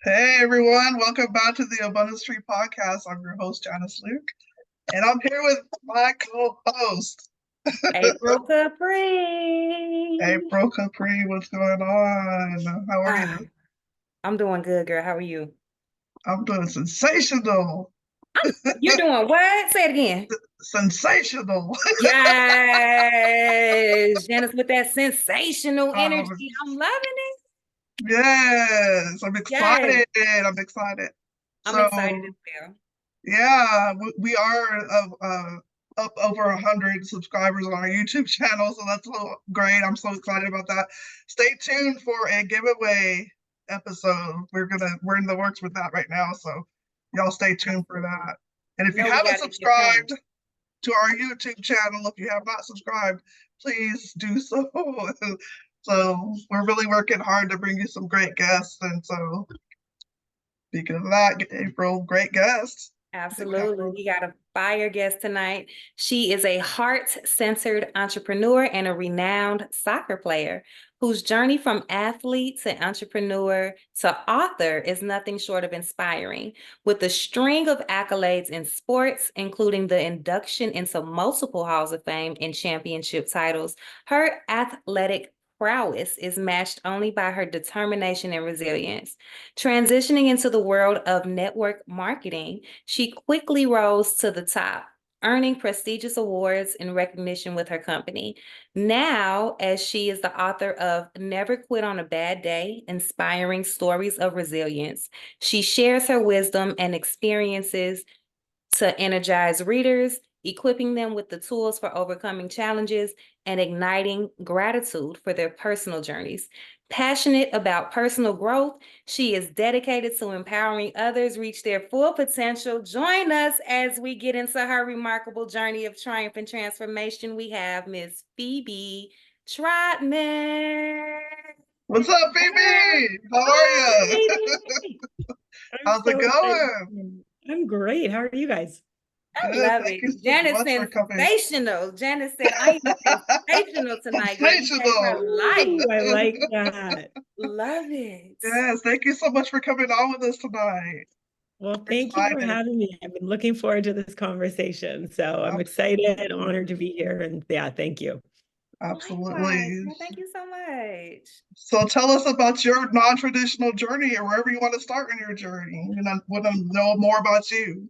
Hey everyone, welcome back to the Abundance Tree Podcast. I'm your host, Janice Luke, and I'm here with my co-host, April Capri. April Capri. What's going on? How are Ah, you? I'm doing good, girl. How are you? I'm doing sensational. You're doing what? Say it again. Sensational. Yes, Janice with that sensational Um, energy. I'm loving it. yes, I'm Yes, excited. I'm excited. I'm excited So, as well. yeah, we are up over 100 subscribers on our YouTube channel, so that's so great. I'm so excited about that. Stay tuned for a giveaway episode. We're in the works with that right now, so y'all stay tuned for that. And if you No, we haven't got to get subscribed going. to our YouTube channel, if you have not subscribed, please do so. So we're really working hard to bring you some great guests, and so speaking of that, April, great guests that we have. Absolutely. We got a fire guest tonight. She is a heart-centered entrepreneur and a renowned soccer player whose journey from athlete to entrepreneur to author is nothing short of inspiring. With a string of accolades in sports, including the induction into multiple Halls of Fame and championship titles, her athletic prowess is matched only by her determination and resilience. Transitioning into the world of network marketing, she quickly rose to the top, earning prestigious awards and recognition with her company. Now, as she is the author of Never Quit on a Bad Day, Inspiring Stories of Resilience, she shares her wisdom and experiences to energize readers, equipping them with the tools for overcoming challenges and igniting gratitude for their personal journeys. Passionate about personal growth, she is dedicated to empowering others reach their full potential. Join us as we get into her remarkable journey of triumph and transformation. We have Miss Phebe Trotman. What's up, Phoebe? How are Hi, you? lady. I'm How's it so excited. going? I'm great. How are you guys? I Good. love Thank it. you so Janice much for coming. sensational. Janice said, I am sensational tonight, girl. You gave her Sensational. life. Ooh, I like that. Love it. Yes, thank you so much for coming on with us tonight. Well, We're thank you for excited. having me. I've been looking forward to this conversation. So I'm excited and Absolutely. honored to be here. And yeah, thank you. Likewise. Absolutely. Well, thank you so much. So tell us about your non-traditional journey or wherever you want to start in your journey. And I want to know more about you.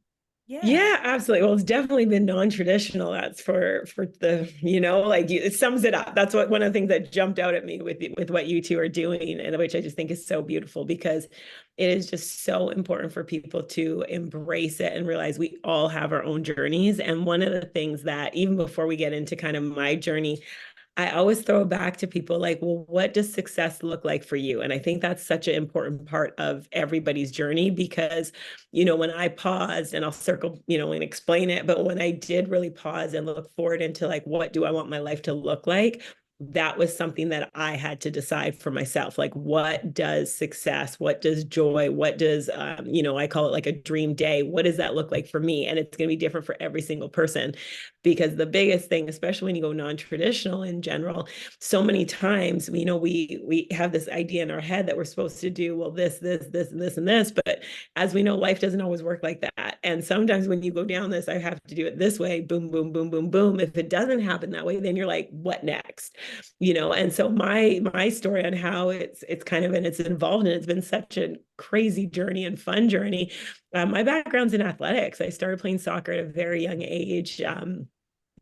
Yeah. Yeah, absolutely. Well, it's definitely been non-traditional. That's for the, it sums it up. That's what one of the things that jumped out at me with what you two are doing, and which I just think is so beautiful because it is just so important for people to embrace it and realize we all have our own journeys. And one of the things that even before we get into kind of my journey, I always throw back to people like, well, what does success look like for you? And I think that's such an important part of everybody's journey because, when I paused and I'll circle, and explain it, but when I did really pause and look forward into like, what do I want my life to look like? That was something that I had to decide for myself. Like, what does success, what does joy, what does, I call it like a dream day. What does that look like for me? And it's going to be different for every single person because the biggest thing, especially when you go non-traditional in general, so many times, we have this idea in our head that we're supposed to do, well, this, and this, and this. But as we know, life doesn't always work like that. And sometimes when you go down this, I have to do it this way, boom, boom, boom, boom, boom. If it doesn't happen that way, then you're like, what next? And so my story on how it's kind of, and it's involved, and it's been such a crazy journey and fun journey. My background's in athletics. I started playing soccer at a very young age.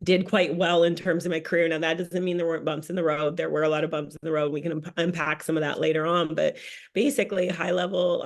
Did quite well in terms of my career. Now, that doesn't mean there weren't bumps in the road. There were a lot of bumps in the road. We can unpack some of that later on. But basically, high level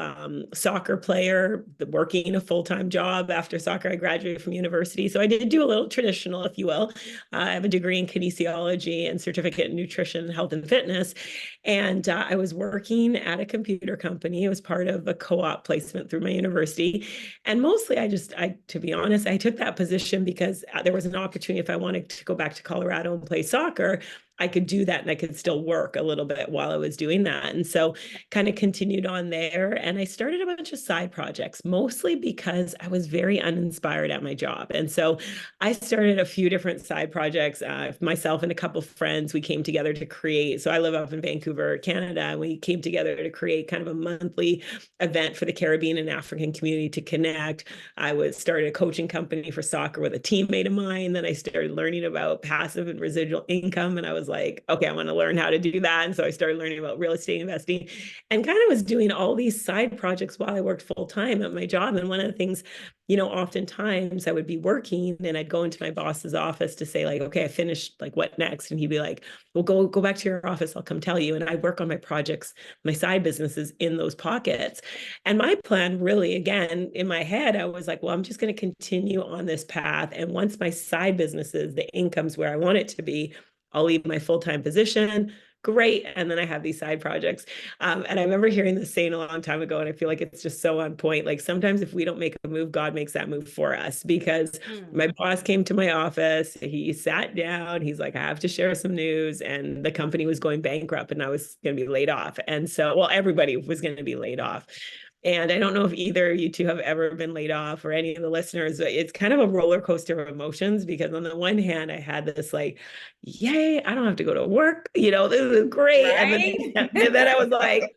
soccer player, working a full-time job after soccer. I graduated from university. So I did do a little traditional, if you will. I have a degree in kinesiology and certificate in nutrition, health, and fitness. And I was working at a computer company. It was part of a co-op placement through my university. And mostly to be honest, I took that position because there was an opportunity if I wanted to go back to Colorado and play soccer. I could do that and I could still work a little bit while I was doing that. And so kind of continued on there. And I started a bunch of side projects, mostly because I was very uninspired at my job. And so I started a few different side projects. Myself and a couple of friends, we came together to create. So I live up in Vancouver, Canada, and we came together to create kind of a monthly event for the Caribbean and African community to connect. I started a coaching company for soccer with a teammate of mine. Then I started learning about passive and residual income. And I was like, okay, I want to learn how to do that. And so I started learning about real estate investing and kind of was doing all these side projects while I worked full time at my job. And one of the things, oftentimes I would be working and I'd go into my boss's office to say like, okay, I finished, like what next? And he'd be like, well, go back to your office. I'll come tell you. And I work on my projects, my side businesses in those pockets. And my plan really, again, in my head, I was like, well, I'm just going to continue on this path. And once my side businesses, the income's where I want it to be, I'll leave my full-time position. Great. And then I have these side projects. And I remember hearing this saying a long time ago, and I feel like it's just so on point. Like sometimes if we don't make a move, God makes that move for us, because my boss came to my office, he sat down, he's like, I have to share some news. And the company was going bankrupt and I was going to be laid off. And so, well, everybody was going to be laid off. And I don't know if either of you two have ever been laid off or any of the listeners, but it's kind of a roller coaster of emotions, because on the one hand, I had this like, yay, I don't have to go to work. This is great. Right? And then I was like,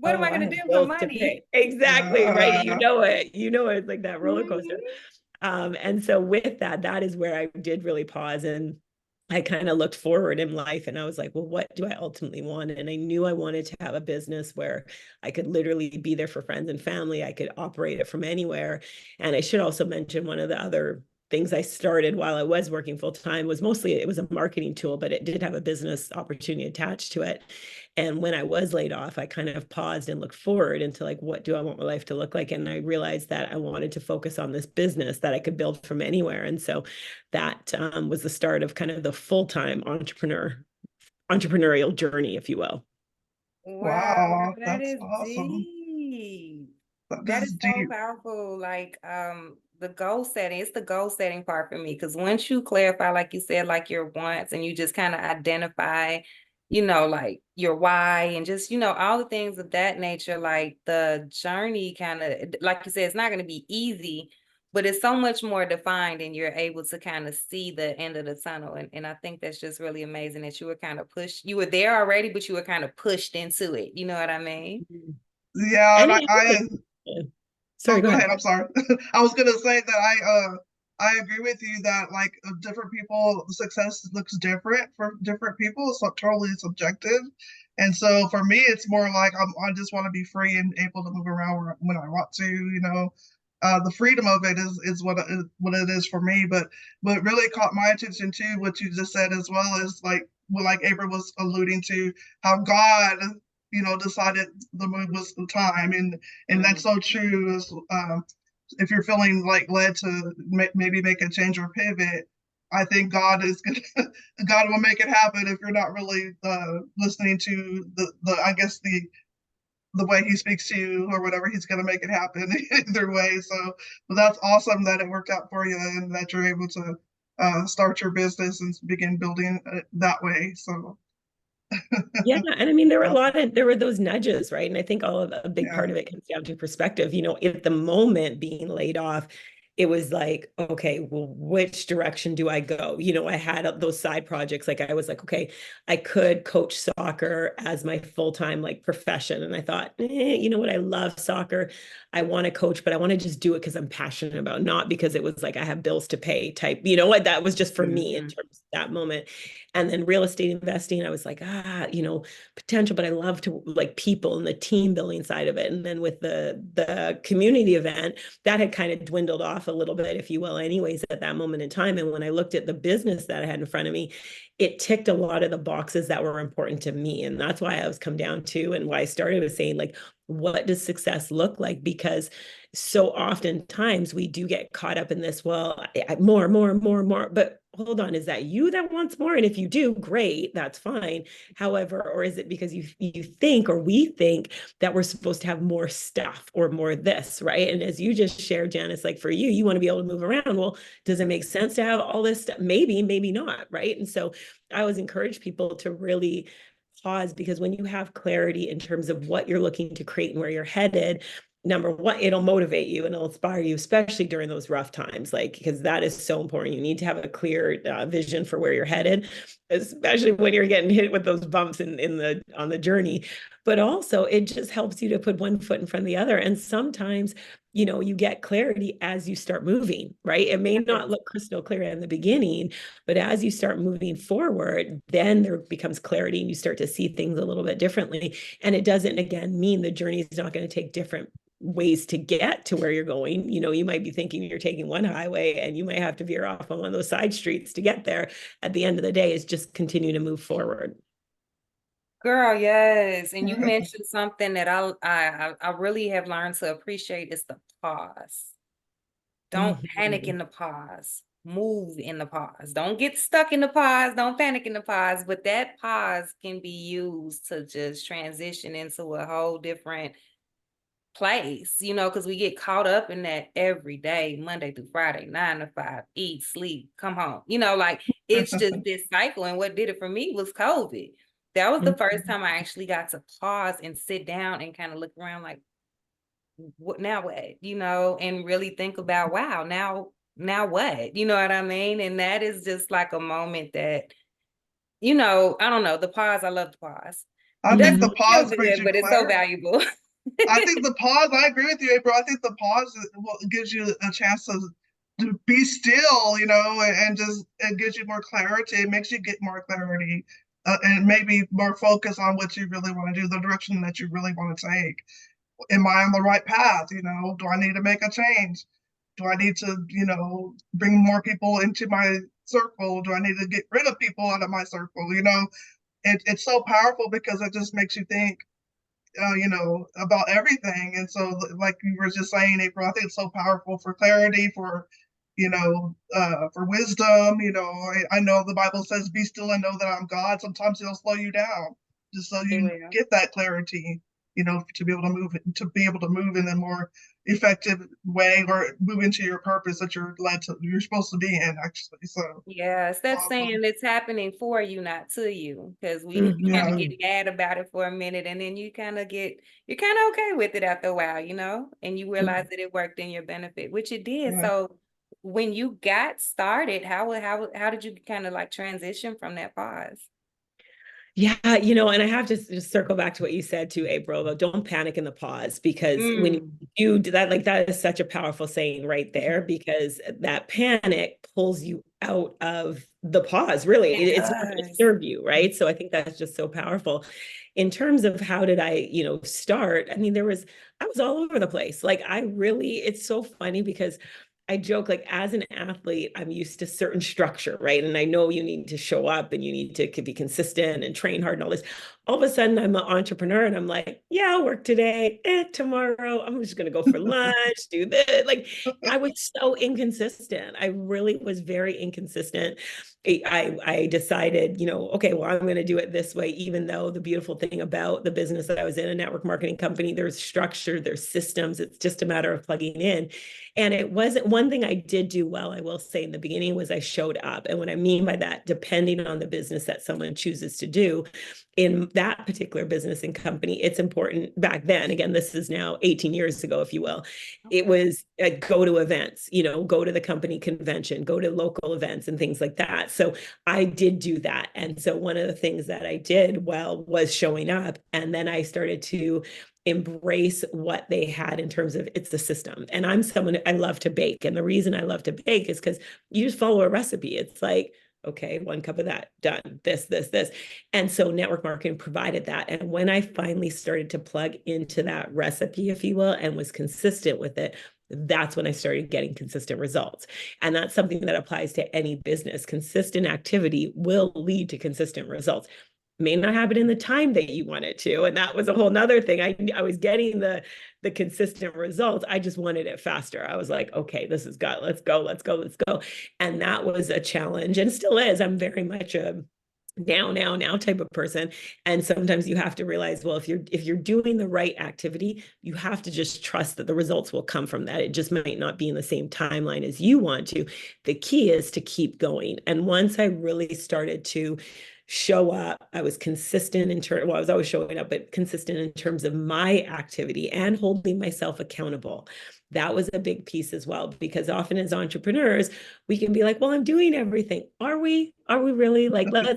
What am oh, I I going to have do for bills to money? pay. Exactly. Right. Yeah. It's like that roller coaster. And so with that is where I did really pause, and I kind of looked forward in life and I was like, well, what do I ultimately want? And I knew I wanted to have a business where I could literally be there for friends and family. I could operate it from anywhere. And I should also mention, one of the other things I started while I was working full time was mostly, it was a marketing tool, but it did have a business opportunity attached to it. And when I was laid off, I kind of paused and looked forward into like, what do I want my life to look like? And I realized that I wanted to focus on this business that I could build from anywhere. And so that was the start of kind of the full-time entrepreneurial journey, if you will. Wow, Wow, that that's is awesome. deep. That That is is so deep. powerful. Like the goal setting, it's the goal setting part for me. Because once you clarify, like you said, like your wants, and you just kind of identify, like your why, and just, all the things of that nature, like the journey kind of, like you said, it's not going to be easy, but it's so much more defined, and you're able to kind of see the end of the tunnel. And I think that's just really amazing that you were kind of pushed. You were there already, but you were kind of pushed into it. You know what I mean? Yeah, And and sorry, go go ahead. ahead. I'm sorry. I was gonna say that I agree with you that like different people, success looks different for different people. It's like totally subjective. And so for me, it's more like I just want to be free and able to move around when I want to. The freedom of it is what it is for me. But what really caught my attention too, what you just said as well, is like what like April was alluding to, how God decided the move was the time, and that's so true. If you're feeling like led to maybe make a change or pivot, I think God is gonna God will make it happen if you're not really listening to the I guess the way He speaks to you or whatever. He's gonna make it happen either way. So, but that's awesome that it worked out for you and that you're able to start your business and begin building it that way. So Yeah, and I mean, there were those nudges, right? And I think a big yeah. part of it comes down to perspective. At the moment being laid off, it was like, okay, well, which direction do I go? I had those side projects. Like I was like, okay, I could coach soccer as my full-time like profession. And I thought, you know what? I love soccer. I want to coach, but I want to just do it because I'm passionate about, not because it was like I have bills to pay type, what that was just for me in terms of that moment. And then real estate investing, I was like, potential, but I love to like people and the team building side of it. And then with the community event, that had kind of dwindled off a little bit, if you will, anyways, at that moment in time. And when I looked at the business that I had in front of me, it ticked a lot of the boxes that were important to me. And that's why I was come down to, and why I started with saying like, what does success look like? Because so oftentimes we do get caught up in this, well, more, more, more, more. But hold on, is that you that wants more? And if you do, great, that's fine. However, or is it because you think, or we think, that we're supposed to have more stuff or more this, right? And as you just shared, Janice, like for you, you want to be able to move around. Well, does it make sense to have all this stuff? Maybe, maybe not, right? And so I always encourage people to really pause, because when you have clarity in terms of what you're looking to create and where you're headed, number one, it'll motivate you and it'll inspire you, especially during those rough times, like, because that is so important. You need to have a clear vision for where you're headed, especially when you're getting hit with those bumps on the journey. But also it just helps you to put one foot in front of the other. And sometimes, you get clarity as you start moving, right? It may not look crystal clear in the beginning, but as you start moving forward, then there becomes clarity and you start to see things a little bit differently. And it doesn't, again, mean the journey is not going to take different ways to get to where you're going. You might be thinking you're taking one highway and you might have to veer off on one of those side streets to get there. At the end of the day, is just continue to move forward. Girl, yes. And you mentioned something that I really have learned to appreciate is the pause. Don't panic in the pause. Move in the pause. Don't get stuck in the pause. Don't panic in the pause. But that pause can be used to just transition into a whole different place, because we get caught up in that every day, Monday through Friday, 9 to 5, eat, sleep, come home. Like it's just this cycle. And what did it for me was COVID. That was the first time I actually got to pause and sit down and kind of look around like, what now what, and really think about, wow, now what, you know what I mean? And that is just like a moment that, I don't know, the pause, I love the pause. I It think doesn't the feel pause brings good, you but it's so clarity. valuable. I think the pause, I agree with you, April. I think the pause gives you a chance to be still, and just it gives you more clarity. It makes you get more clarity, and maybe more focus on what you really want to do, the direction that you really want to take. Am I on the right path? Do I need to make a change? Do I need to, bring more people into my circle? Do I need to get rid of people out of my circle? It's so powerful because it just makes you think, about everything. And so, like you were just saying, April, I think it's so powerful for clarity, for wisdom. I know the Bible says, "Be still and know that I'm God." Sometimes it'll slow you down, just so you get that clarity. To be able to move in a more effective way, or move into your purpose that you're supposed to be in, actually. So yeah, it's that saying it's happening for you, not to you, because we kind of get mad about it for a minute, and then you're kind of okay with it after a while, and you realize that it worked in your benefit, which it did. So when you got started, how did you kind of like transition from that pause? Yeah, and I have to just circle back to what you said to April about don't panic in the pause, because when you do that, like that is such a powerful saying right there, because that panic pulls you out of the pause. Really, it's not going to serve you, right? So I think that's just so powerful. In terms of how did I, start? I mean, I was all over the place. Like it's so funny because I joke, like, as an athlete, I'm used to certain structure, right? And I know you need to show up and you need to be consistent and train hard and all this. All of a sudden, I'm an entrepreneur and I'm like, yeah, I'll work today, tomorrow. I'm just going to go for lunch, do this. Like, I was so inconsistent. I really was very inconsistent. I decided, okay, well, I'm going to do it this way, even though the beautiful thing about the business that I was in, a network marketing company, there's structure, there's systems. It's just a matter of plugging in. And it wasn't one thing I did do well, I will say in the beginning, was I showed up. And what I mean by that, depending on the business that someone chooses to do, in that particular business and company, it's important back then. Again, this is now 18 years ago, if you will. It was go to events, go to the company convention, go to local events and things like that. So I did do that. And so one of the things that I did well was showing up. And then I started to embrace what they had in terms of it's a system. And I'm someone, I love to bake. And the reason I love to bake is because you just follow a recipe. It's like, okay, 1 cup of that, done, this. And so network marketing provided that. And when I finally started to plug into that recipe, if you will, and was consistent with it, that's when I started getting consistent results. And that's something that applies to any business. Consistent activity will lead to consistent results. may not happen in the time that you want it to. And that was a whole nother thing. I was getting the consistent results. I just wanted it faster. I was like, okay, this is good. Let's go, let's go, let's go. And that was a challenge, and still is. I'm very much a now type of person. And sometimes you have to realize, well, if you're doing the right activity, you have to just trust that the results will come from that. It just might not be in the same timeline as you want to. The key is to keep going. And once I really started to show up, I was consistent in terms, well, I was always showing up, but consistent in terms of my activity and holding myself accountable. That was a big piece as well, because often as entrepreneurs, we can be like, well, I'm doing everything. Are we really? Like, let's,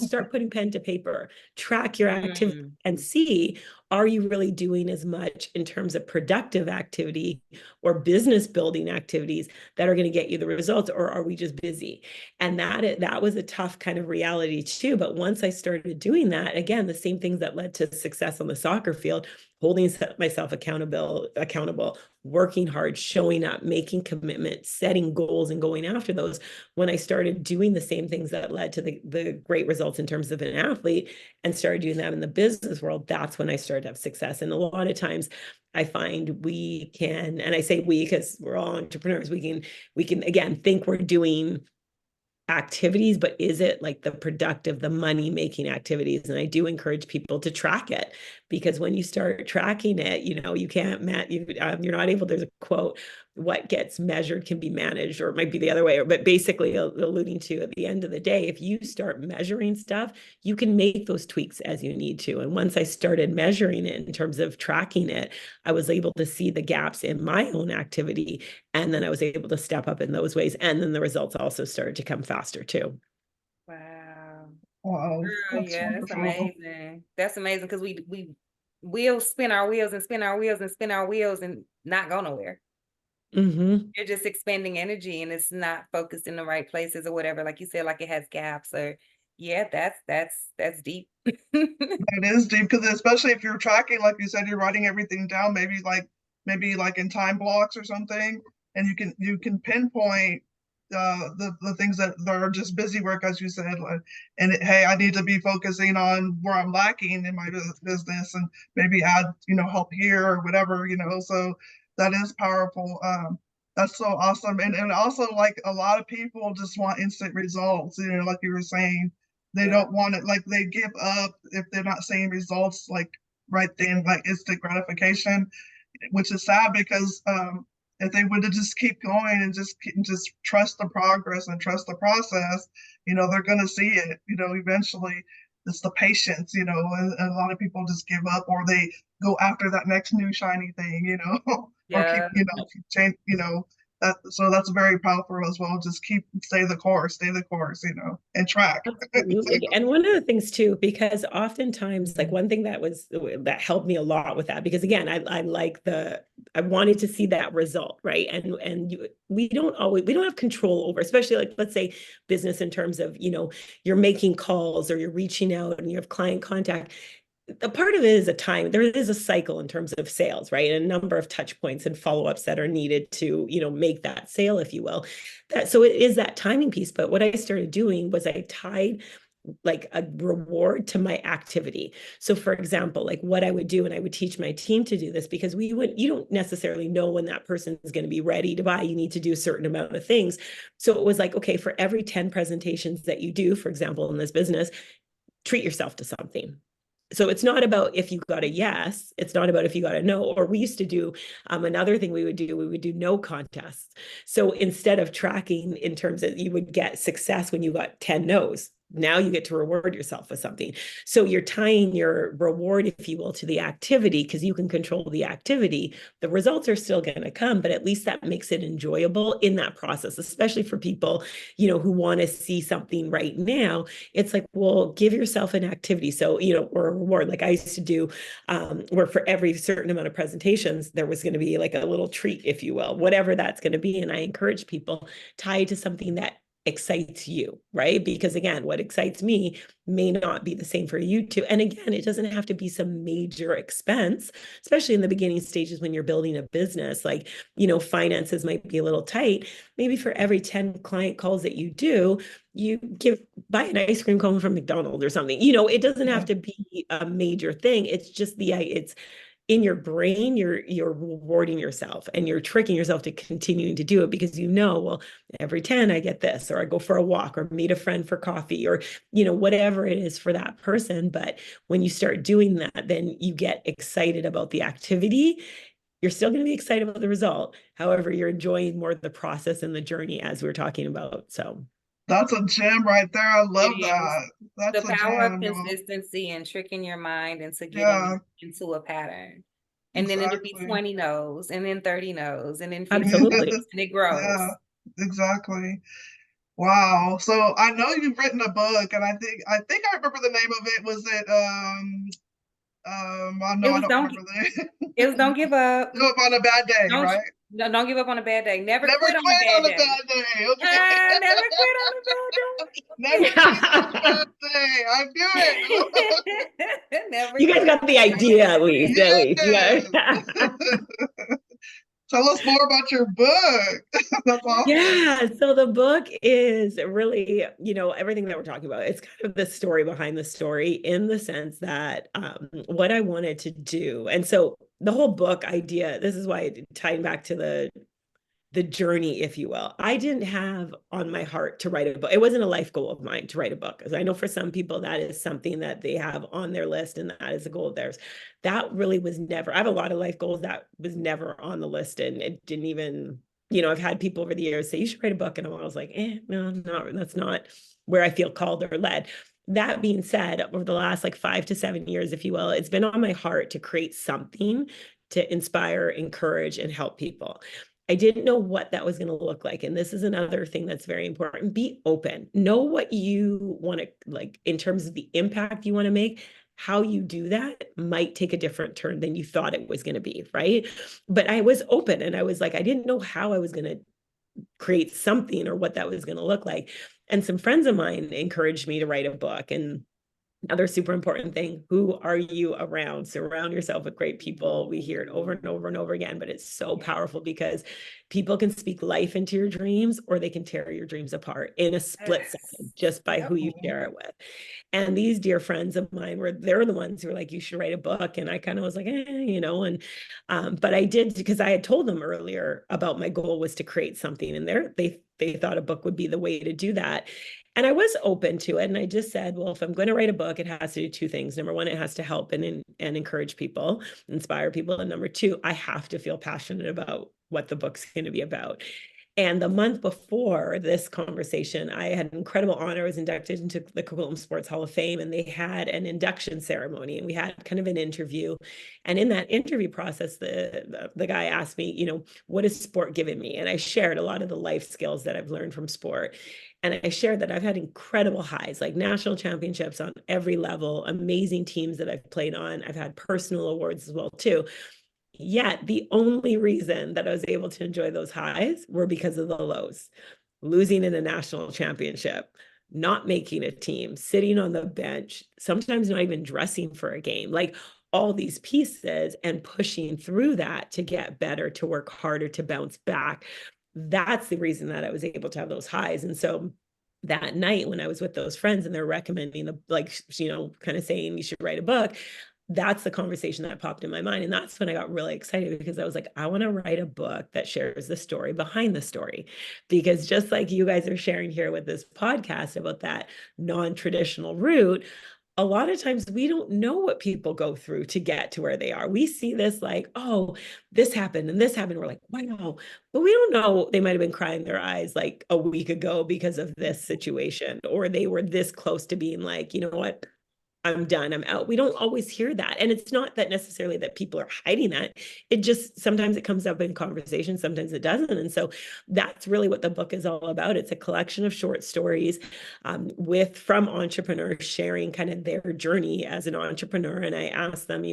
start putting pen to paper, track your activity and see, are you really doing as much in terms of productive activity or business building activities that are going to get you the results, or are we just busy? And that was a tough kind of reality too. But once I started doing that, again, the same things that led to success on the soccer field, holding myself accountable, working hard, showing up, making commitments, setting goals and going after those. When I started doing the same things that led to the great results in terms of an athlete and started doing that in the business world, that's when I started to have success. And a lot of times I find we can, and I say we because we're all entrepreneurs, we can again think we're doing activities, but is it like the productive, the money making activities? And I do encourage people to track it, because when you start tracking it, you can't you're not able, there's a quote, what gets measured can be managed, or it might be the other way, but basically alluding to, at the end of the day, if you start measuring stuff, you can make those tweaks as you need to. And once I started measuring it in terms of tracking it, I was able to see the gaps in my own activity, and then I was able to step up in those ways. And then the results also started to come faster too. Wow. Wow, Girl, that's yeah, that's wonderful. amazing. That's amazing, because we wheels spin our wheels and spin our wheels and spin our wheels and not go nowhere. Mm-hmm. You're just expending energy and it's not focused in the right places or whatever. Like you said, like it has gaps, or yeah, that's deep. It is deep, because especially if you're tracking, like you said, you're writing everything down, maybe like in time blocks or something, and you can pinpoint the things that are just busy work, as you said, like, and hey, I need to be focusing on where I'm lacking in my business, and maybe add help here or whatever. So that is powerful. That's so awesome. And also, like, a lot of people just want instant results, like you were saying. They Yeah. don't want it, like, they give up if they're not seeing results like right then, like instant gratification, which is sad, because if they would have just keep going and just trust the progress and trust the process, they're gonna see it, eventually. It's the patience, and a lot of people just give up, or they go after that next new shiny thing, or keep, Yeah. keep change, so that's very powerful as well. Just stay the course, and track. Absolutely. And one of the things too, because oftentimes, like, one thing that helped me a lot with that, because again, I wanted to see that result, right? And we don't have control over, especially, like, let's say business, in terms of, you're making calls or you're reaching out and you have client contact. A part of it is there is a cycle in terms of sales, right? And a number of touch points and follow-ups that are needed to, make that sale, if you will. So it is that timing piece. But what I started doing was I tied like a reward to my activity. So for example, like what I would do, and I would teach my team to do this, because you don't necessarily know when that person is going to be ready to buy. You need to do a certain amount of things. So it was like, okay, for every 10 presentations that you do, for example, in this business, treat yourself to something. So it's not about if you got a yes, it's not about if you got a no. Or we used to do another thing we would do no contests. So instead of tracking in terms of you would get success when you got 10 no's, now you get to reward yourself with something. So you're tying your reward, if you will, to the activity, because you can control the activity. The results are still going to come, but at least that makes it enjoyable in that process, especially for people, who want to see something right now. It's like, well, give yourself an activity. So, or a reward. Like I used to do, where for every certain amount of presentations, there was going to be like a little treat, if you will, whatever that's going to be. And I encourage people, tie it to something that excites you, right? Because again, what excites me may not be the same for you too. And again, it doesn't have to be some major expense, especially in the beginning stages when you're building a business. Like, finances might be a little tight. Maybe for every 10 client calls that you do, you buy an ice cream cone from McDonald's or something. It doesn't have to be a major thing. It's just it's in your brain, you're rewarding yourself and you're tricking yourself to continuing to do it because well, every 10 I get this, or I go for a walk or meet a friend for coffee, or whatever it is for that person. But when you start doing that, then you get excited about the activity. You're still going to be excited about the result. However, you're enjoying more of the process and the journey, as we were talking about. So That's a gem right there. I love It is. that. That's The a power of gem, y'all. consistency and tricking your mind into Yeah, getting into a pattern. And then it'll be exactly. 20 no's, and then 30 no's, and then 50 absolutely. no's, and it grows. Yeah, exactly. Wow. So I know you've written a book, and I think I remember the name of it. Was it I It know I was don't remember the it was Don't Give Up. Do It on a Bad Day, Don't right? no, don't give up on a bad day. Never Never quit on a quit bad on a day. bad day. Okay. Never quit on a bad Never quit on a bad day. I knew it. day. Never You guys quit got on the a idea at bad least, day. at least. Yes. Yeah. Tell us more about your book. That's awesome. Yeah, so the book is really, everything that we're talking about. It's kind of the story behind the story in the sense that what I wanted to do. And so the whole book idea, this is why tying back to the journey, if you will. I didn't have on my heart to write a book. It wasn't a life goal of mine to write a book. Because I know for some people that is something that they have on their list and that is a goal of theirs. That really was never, I have a lot of life goals that was never on the list, and it didn't even, I've had people over the years say, you should write a book. And I was like, no, that's not where I feel called or led. That being said, over the last like 5 to 7 years, if you will, it's been on my heart to create something to inspire, encourage, and help people. I didn't know what that was going to look like. And this is another thing that's very important. Be open. Know what you want to, like, in terms of the impact you want to make. How you do that might take a different turn than you thought it was going to be, right? But I was open and I was like, I didn't know how I was going to create something or what that was going to look like. And some friends of mine encouraged me to write a book. And another super important thing, who are you around? Surround yourself with great people. We hear it over and over and over again, but it's so powerful because people can speak life into your dreams or they can tear your dreams apart in a split second just by who you share it with. And these dear friends of mine they're the ones who were like, you should write a book. And I kind of was like, but I did, because I had told them earlier about my goal was to create something, and they thought a book would be the way to do that. And I was open to it. And I just said, well, if I'm going to write a book, it has to do two things. Number one, it has to help and encourage people, inspire people. And number two, I have to feel passionate about what the book's going to be about. And the month before this conversation, I had an incredible honor. I was inducted into the Coquitlam Sports Hall of Fame, and they had an induction ceremony, and we had kind of an interview. And in that interview process, the guy asked me, what has sport given me? And I shared a lot of the life skills that I've learned from sport. And I shared that I've had incredible highs, like national championships on every level, amazing teams that I've played on. I've had personal awards as well, too. Yet the only reason that I was able to enjoy those highs were because of the lows. Losing in a national championship, not making a team, sitting on the bench, sometimes not even dressing for a game, like all these pieces, and pushing through that to get better, to work harder, to bounce back. That's the reason that I was able to have those highs. And so that night when I was with those friends and they're recommending kind of saying you should write a book, that's the conversation that popped in my mind. And that's when I got really excited, because I was like, I want to write a book that shares the story behind the story. Because just like you guys are sharing here with this podcast about that non-traditional route, a lot of times we don't know what people go through to get to where they are. We see this like, oh, this happened and this happened. We're like, wow. But we don't know, they might have been crying their eyes like a week ago because of this situation, or they were this close to being like, you know what? I'm done, I'm out. We don't always hear that. And it's not that necessarily that people are hiding that. It just, sometimes it comes up in conversation, sometimes it doesn't. And so that's really what the book is all about. It's a collection of short stories from entrepreneurs sharing kind of their journey as an entrepreneur. And I asked them,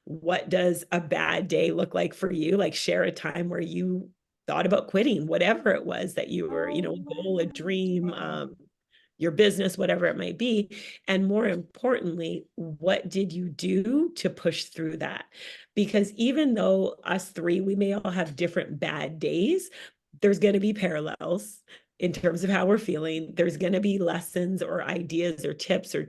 what does a bad day look like for you? Like, share a time where you thought about quitting, whatever it was that you were, you know, a goal, a dream, your business, whatever it might be. And more importantly, what did you do to push through that? Because even though us three, we may all have different bad days, there's going to be parallels in terms of how we're feeling. There's going to be lessons or ideas or tips or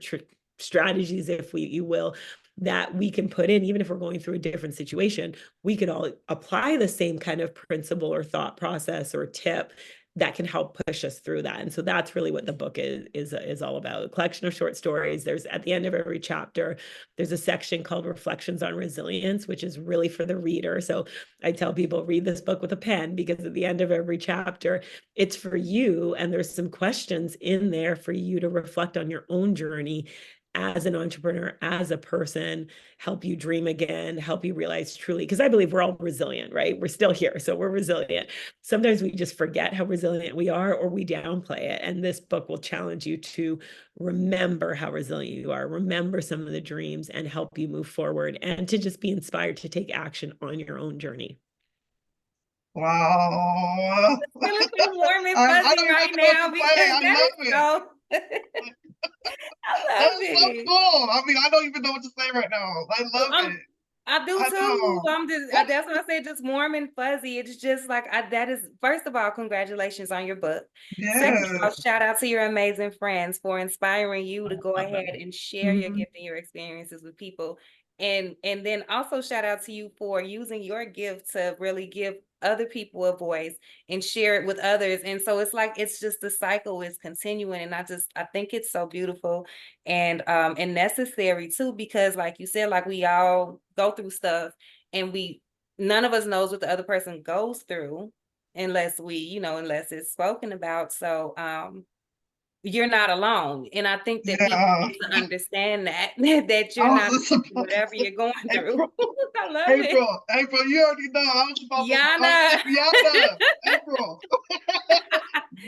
strategies, if you will, that we can put in, even if we're going through a different situation. We could all apply the same kind of principle or thought process or tip that can help push us through that. And so that's really what the book is all about. A collection of short stories. There's, at the end of every chapter, there's a section called Reflections on Resilience, which is really for the reader. So I tell people, read this book with a pen, because at the end of every chapter, it's for you. And there's some questions in there for you to reflect on your own journey as an entrepreneur, as a person, help you dream again, help you realize truly, because I believe we're all resilient, right? We're still here, so we're resilient. Sometimes we just forget how resilient we are, or we downplay it. And this book will challenge you to remember how resilient you are, remember some of the dreams, and help you move forward, and to just be inspired to take action on your own journey. Wow. Feeling so warm and I fuzzy don't even right know what now to because say. I that love is it. so. I That love is so it. cool. I mean, I don't even know what to say right now. I love it. I do I too. know. I'm just, that's what I said, just warm and fuzzy. It's just like, that is, first of all, congratulations on your book. Second of all, Yes. shout out to your amazing friends for inspiring you to go Love ahead it. and share your Mhm. gift and your experiences with people. And then also shout out to you for using your gift to really give other people a voice and share it with others. And so it's like, it's just the cycle is continuing. And I think it's so beautiful and necessary too, because like you said, like we all go through stuff, and none of us knows what the other person goes through unless unless it's spoken about. So you're not alone. And I think that people Yeah. need to understand that that I you're was not just alone, about to whatever say, you're going through. April, I love it. April, you already know. I was about to, Yana. Yana, April,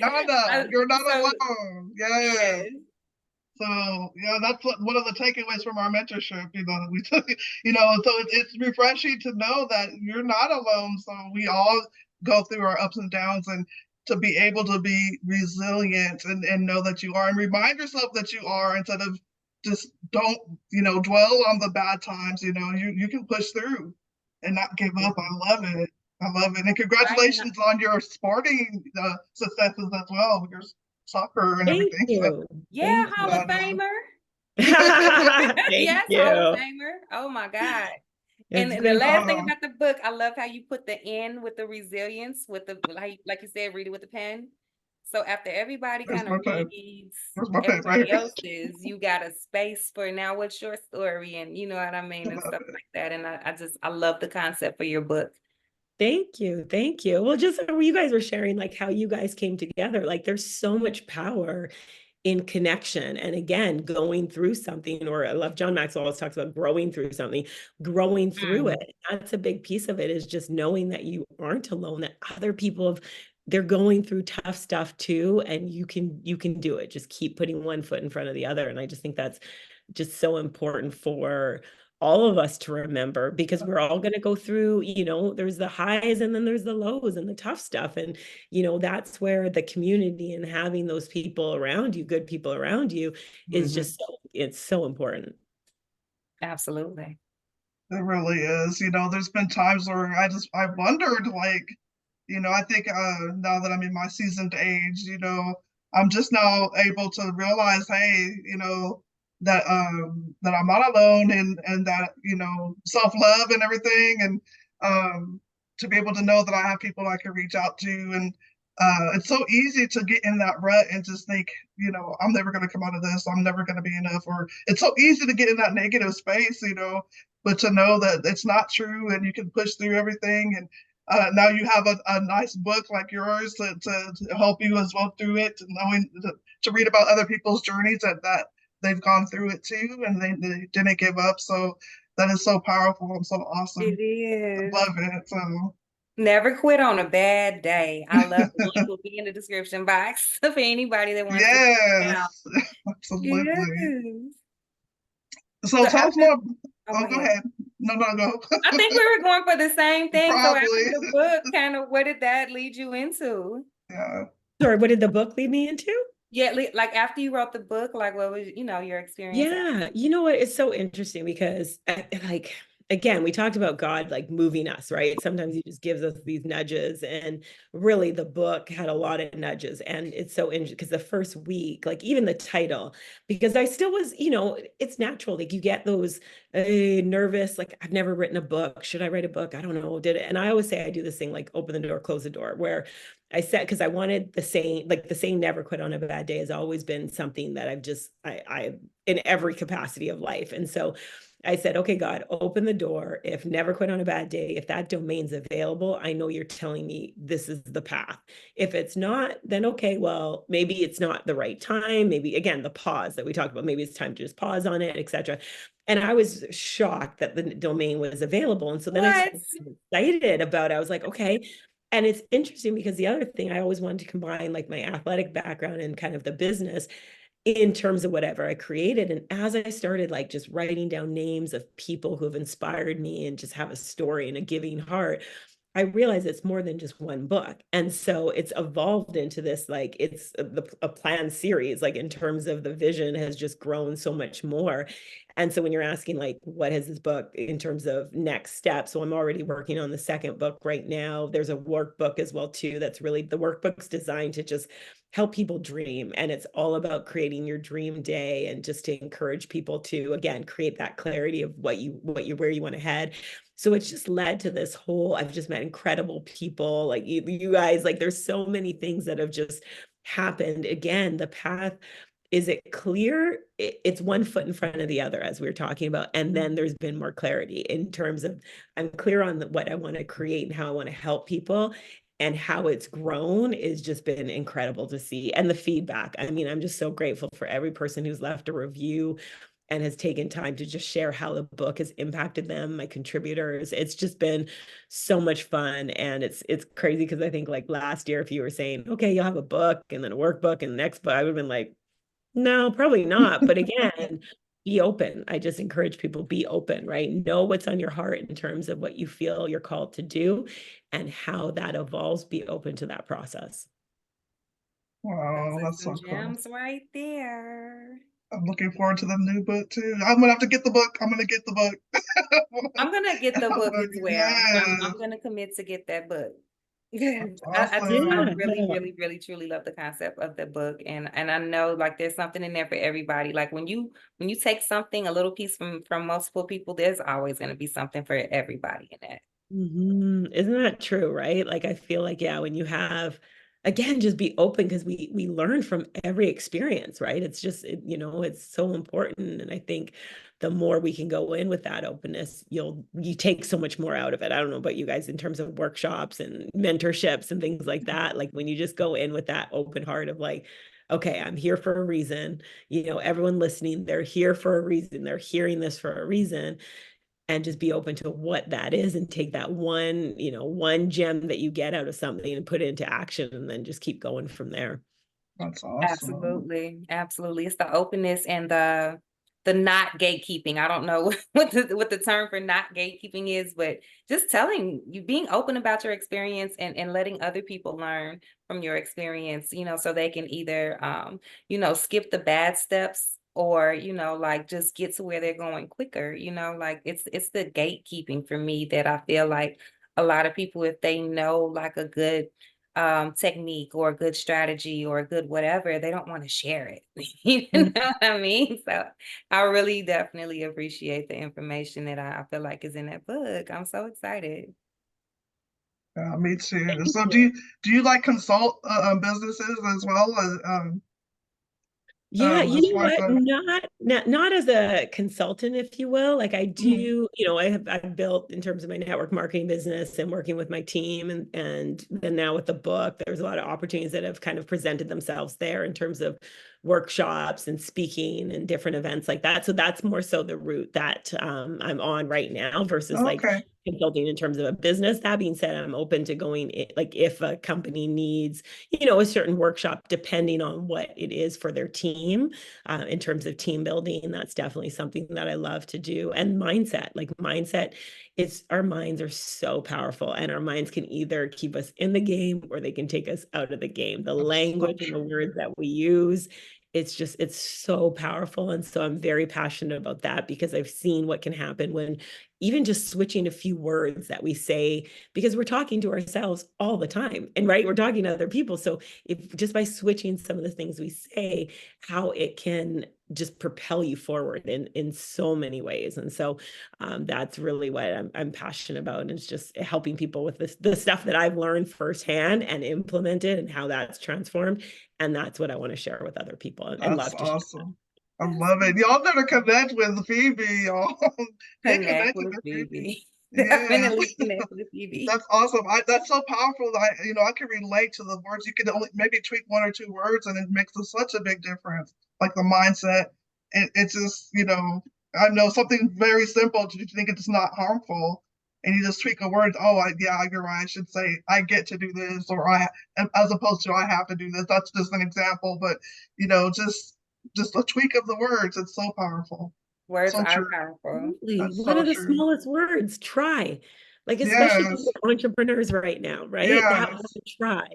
Yana, I- you're not so alone. Yes. yes. So yeah, that's one of the takeaways from our mentorship. We took, so it's refreshing to know that you're not alone. So we all go through our ups and downs, and to be able to be resilient and know that you are, and remind yourself that you are, instead of just don't dwell on the bad times. You can push through and not give up. I love it. I love it, and Right. congratulations on your sporting successes as well, with your soccer and Thank everything. So, you. Yeah, Thank Hall of you. Famer. Thank Yes, Hall of you. Famer. Oh my God. And It's the been last thing uh, about the book, I love how you put the N with the resilience, with the like you said, read it with the pen. So after everybody where's kind my of pen? reads Where's my pen? Right everybody here. else's, you got a space for now what's your story, and you know what I mean, I and love stuff it. like that. And I love the concept for your book. Thank you. Thank you. Well, just you guys were sharing like how you guys came together. Like there's so much power in connection. And again, going through something, or I love John Maxwell always talks about growing through something, growing through Mm. it. That's a big piece of it, is just knowing that you aren't alone, that other people they're going through tough stuff too. And you can do it. Just keep putting one foot in front of the other. And I just think that's just so important for all of us to remember, because we're all going to go through, there's the highs and then there's the lows and the tough stuff. And, that's where the community and having those people around you, good people around you, is Mhm. just it's so important. Absolutely. It really is. There's been times where I wondered, like, I think now that I'm in my seasoned age, I'm just now able to realize, hey, that I'm not alone, and that, self-love and everything, and to be able to know that I have people I can reach out to. And it's so easy to get in that rut and just think, I'm never going to come out of this. I'm never going to be enough. Or it's so easy to get in that negative space, but to know that it's not true, and you can push through everything. And now you have a nice book like yours to help you as well through it, knowing to read about other people's journeys that they've gone through it too, and they didn't give up. So that is so powerful and so awesome. It is. I love it. So Never quit on a bad day. I love the link will be in the description box for anybody that wants to check it out. yes, Yes. absolutely. So So tell us after, more. oh, go Oh, go ahead. ahead. No, no, go. I think we were going for the same thing. So after Probably. the book, kind of what did that lead you into? Yeah. Sorry, what did the book lead me into? Yeah, like after you wrote the book, like what was, your experience? Yeah, you know what? It's so interesting because like again, we talked about God like moving us, right? Sometimes he just gives us these nudges, and really the book had a lot of nudges. And it's so interesting because the first week, like even the title, because I still was, it's natural. Like you get those nervous, like I've never written a book. Should I write a book? I don't know. Did it? And I always say I do this thing like open the door, close the door, where I said, because I wanted the saying never quit on a bad day has always been something that I in every capacity of life. And so I said, okay, God, open the door. If never quit on a bad day, if that domain's available, I know you're telling me this is the path. If it's not, then okay, well, maybe it's not the right time. Maybe again, the pause that we talked about, maybe it's time to just pause on it, etc. And I was shocked that the domain was available. And so then I just What? excited about it. I was like, okay. And it's interesting because the other thing I always wanted to combine like my athletic background and kind of the business in terms of whatever I created. And as I started like just writing down names of people who have inspired me and just have a story and a giving heart, I realized it's more than just one book. And so it's evolved into this, like it's a planned series, like in terms of the vision has just grown so much more. And so when you're asking like, what has this book in terms of next steps? So I'm already working on the second book right now. There's a workbook as well too. That's really, the workbook's designed to just help people dream. And it's all about creating your dream day and just to encourage people to, again, create that clarity of where you want to head. So it's just led to this whole, I've just met incredible people like you guys, like there's so many things that have just happened. Again, the path, is it clear? It's one foot in front of the other, as we were talking about. And then there's been more clarity in terms of I'm clear on what I want to create and how I want to help people. And how it's grown is just been incredible to see. And the feedback. I mean, I'm just so grateful for every person who's left a review and has taken time to just share how the book has impacted them, my contributors. It's just been so much fun. And it's crazy because I think like last year, if you were saying, okay, you'll have a book and then a workbook and the next book, I would have been like, no, probably not. But again, be open. I just encourage people, be open, right? Know what's on your heart in terms of what you feel you're called to do and how that evolves. Be open to that process. Wow, Those are that's some so cool. gems right there. I'm looking forward to the new book too. I'm gonna have to get the book. I'm gonna get the book. I'm gonna get the book as well. I'm Yes, gonna commit to get that book. that's I Yeah. awesome. really, really, really, truly love the concept of the book, and I know like there's something in there for everybody. Like when you take something, a little piece from multiple people, there's always gonna be something for everybody in that. Isn't that true, right? Like I feel like, yeah, when you have, again, just be open because we learn from every experience, right? It's just it's so important. And I think the more we can go in with that openness, you take so much more out of it. I don't know about you guys in terms of workshops and mentorships and things like that. Like when you just go in with that open heart of like, okay, I'm here for a reason. Everyone listening, they're here for a reason. They're hearing this for a reason, and just be open to what that is and take that one gem that you get out of something and put it into action and then just keep going from there. That's awesome. Absolutely, absolutely. It's the openness and the not gatekeeping. I don't know what the term for not gatekeeping is, but just telling you, being open about your experience and letting other people learn from your experience, so they can either skip the bad steps or, like just get to where they're going quicker, like it's the gatekeeping for me that I feel like a lot of people, if they know like a good technique or a good strategy or a good whatever, they don't want to share it. You know Mm. what I mean? So I really definitely appreciate the information that I feel like is in that book. I'm so excited. Yeah, me too. Thank So you. do you like consult businesses as well Yeah, you as know far as what? Not as a consultant, if you will. Like I mhm. do, I've built in terms of my network marketing business and working with my team, and then now with the book, there's a lot of opportunities that have kind of presented themselves there in terms of workshops and speaking and different events like that. So that's more so the route that I'm on right now versus like Okay. consulting in terms of a business. That being said, I'm open to going like if a company needs, you know, a certain workshop, depending on what it is for their team, in terms of team building, that's definitely something that I love to do. And mindset, like mindset, it's our minds are so powerful, and our minds can either keep us in the game or they can take us out of the game. The That's so language and the true. words that we use, it's so powerful. And so I'm very passionate about that because I've seen what can happen when even just switching a few words that we say, because we're talking to ourselves all the time, and right, we're talking to other people. So if just by switching some of the things we say, how it can just propel you forward in so many ways. And so that's really what I'm passionate about, and it's just helping people with the stuff that I've learned firsthand and implemented and how that's transformed. And that's what I want to share with other people, and That's love to share awesome. I That's love it. Y'all better connect with Phebe, y'all. Get connect connected with with Phebe. Phoebe. Yeah. Definitely connect with Phoebe. That's awesome. That's so powerful that I can relate to the words. You can only maybe tweak one or two words, and it makes such a big difference. Like the mindset, it's just I know something very simple. You think it's not harmful, and you just tweak a word. Oh, yeah, you're right. I should say I get to do this, or as opposed to I have to do this. That's just an example, but just a tweak of the words. It's so powerful. Words So are true. powerful. That's one so of the true. smallest words, try. Like, especially Yes. for entrepreneurs right now, right? That Yes. word try,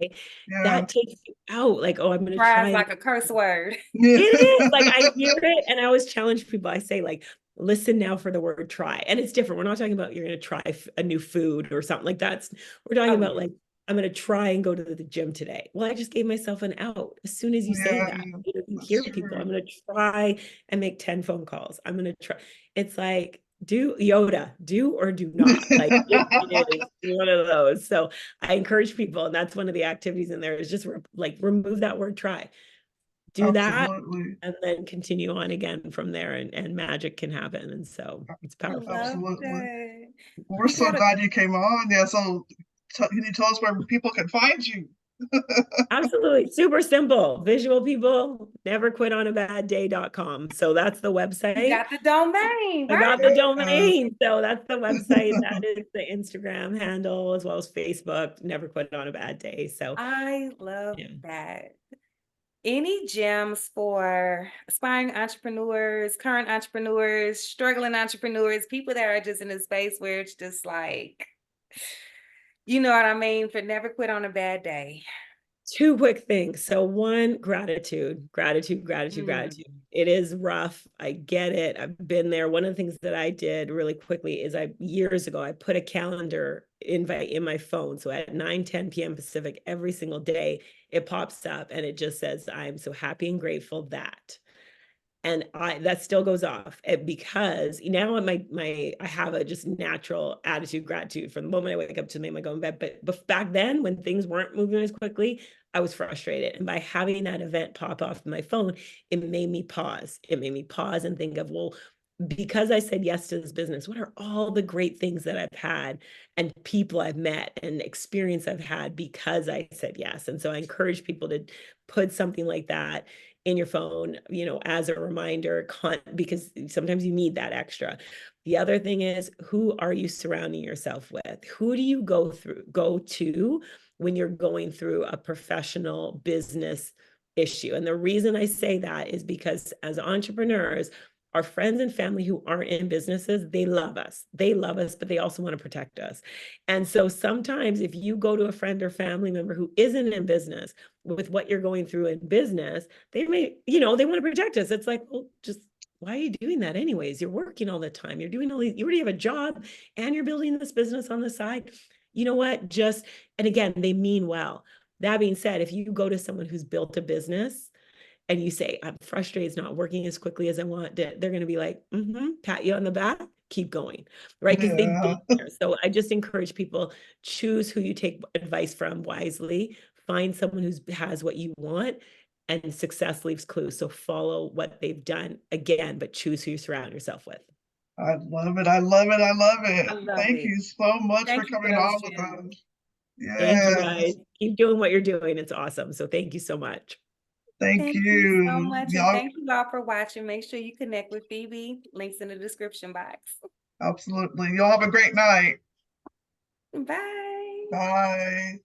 that Yes. takes you out. Like, oh, I'm going to Fries try. like a curse word. Yeah. It is like I hear it, and I always challenge people. I say, like, listen now for the word try. And it's different. We're not talking about you're going to try a new food or something like that. We're talking Oh about yeah. like, I'm going to try and go to the gym today. Well, I just gave myself an out as soon as you say Yeah, that. You that's hear people, I'm true. going to try and make 10 phone calls. I'm going to try. It's like, do Yoda, do or do not. Like it is one of those. So I encourage people, and that's one of the activities in there is just like remove that word try, do that, Absolutely. and then continue on again from there, and magic can happen. And so it's I powerful. love Absolutely. that. Well, we're You so gotta glad you came on. Yeah, so can you tell us where people can find you? Absolutely. Super simple. Visual people, never quit on a bad day.com. So that's the you website. got the domain, I right? got the Yes. domain. So that's the website. That is the Instagram handle, as well as Facebook. Never quit on a bad day. So I love yeah. that. Any gems for aspiring entrepreneurs, current entrepreneurs, struggling entrepreneurs, people that are just in a space where it's just like, you know what I mean? For never quit on a bad day. Two quick things. So one, gratitude. Mm. It is rough. I get it. I've been there. One of the things that I did really quickly is years ago, I put a calendar invite in my phone. So at 9:10 p.m. Pacific every single day, it pops up and it just says, I'm so happy and grateful that. And that still goes off because now I have a just natural attitude, gratitude from the moment I wake up to the moment I go in bed. But back then, when things weren't moving as quickly, I was frustrated. And by having that event pop off my phone, it made me pause. It made me pause and think of, well, because I said yes to this business, what are all the great things that I've had and people I've met and experience I've had because I said yes? And so I encourage people to put something like that in your phone, as a reminder, because sometimes you need that extra. The other thing is, who are you surrounding yourself with? Who do you go to when you're going through a professional business issue? And the reason I say that is because as entrepreneurs, our friends and family who aren't in businesses, they love us. They love us, but they also want to protect us. And so sometimes if you go to a friend or family member who isn't in business with what you're going through in business, they may, they want to protect us. It's like, well, just why are you doing that anyways? You're working all the time. You're doing you already have a job and you're building this business on the side. You know what? And again, they mean well. That being said, if you go to someone who's built a business and you say, I'm frustrated, it's not working as quickly as I want, they're going to be like, pat you on the back, keep going, right? Because they've Yeah. been there. So I just encourage people, choose who you take advice from wisely, find someone who has what you want, and success leaves clues. So follow what they've done again, but choose who you surround yourself with. I love it. I love it. I love I it. love Thank it. you so much for Thank you for coming those on with gems. us. Thank you guys. Yes. Keep doing what you're doing. It's awesome. So thank you so much. Thank Thank you so you. much. And Y'all, thank you all for watching. Make sure you connect with Phoebe. Links in the description box. absolutely. Y'all have a great night. Bye. Bye.